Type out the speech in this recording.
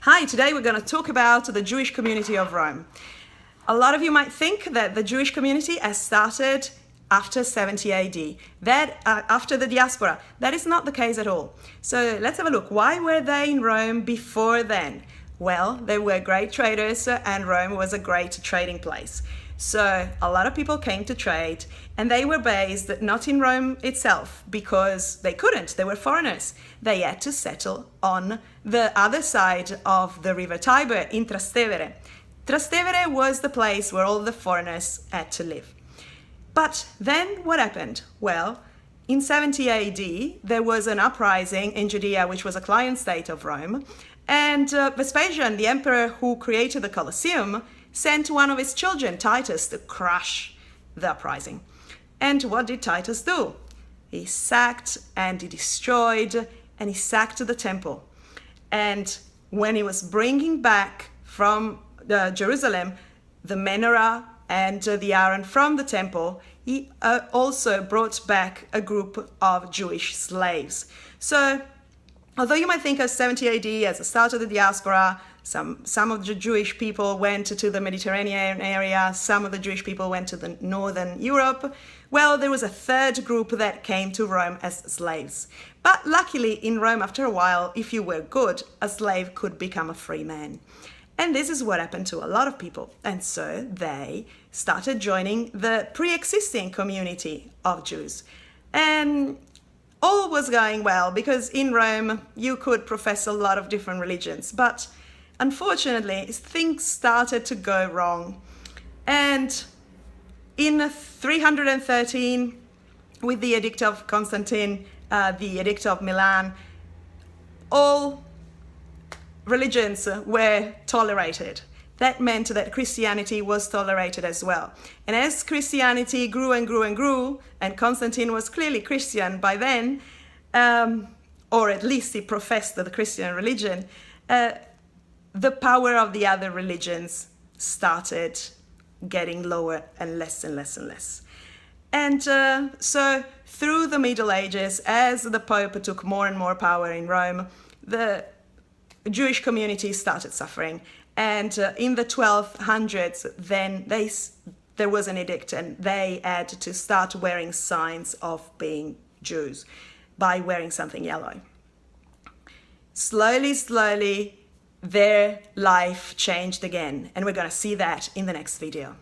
Hi, today we're going to talk about the Jewish community of Rome. A lot of you might think that the Jewish community has started after 70 AD, after the diaspora. That is not the case at all. So let's have a look. Why were they in Rome before then? Well, they were great traders and Rome was a great trading place. So a lot of people came to trade and they were based not in Rome itself because they couldn't, they were foreigners. They had to settle on the other side of the river Tiber in Trastevere. Trastevere was the place where all the foreigners had to live. But then what happened? Well, in 70 AD, there was an uprising in Judea, which was a client state of Rome. And Vespasian, the emperor who created the Colosseum, sent one of his children, Titus, to crush the uprising. And what did Titus do? He sacked and he destroyed and he sacked the temple. And when he was bringing back from Jerusalem the menorah and the Aaron from the temple, he also brought back a group of Jewish slaves. So although you might think of 70 AD as the start of the diaspora, some of the Jewish people went to the Mediterranean area, some of the Jewish people went to the Northern Europe. Well, there was a third group that came to Rome as slaves. But luckily in Rome, after a while, if you were good, a slave could become a free man. And this is what happened to a lot of people. And so they started joining the pre-existing community of Jews. And all was going well because in Rome you could profess a lot of different religions, but unfortunately things started to go wrong. And in 313, with the Edict of Constantine, the Edict of Milan, all religions were tolerated. That meant that Christianity was tolerated as well. And as Christianity grew and grew and grew, and Constantine was clearly Christian by then, or at least he professed the Christian religion, the power of the other religions started getting lower and less and less and less. And so through the Middle Ages, as the Pope took more and more power in Rome, the Jewish community started suffering. And in the 1200s, then there was an edict and they had to start wearing signs of being Jews by wearing something yellow. Slowly, slowly, their life changed again. And we're going to see that in the next video.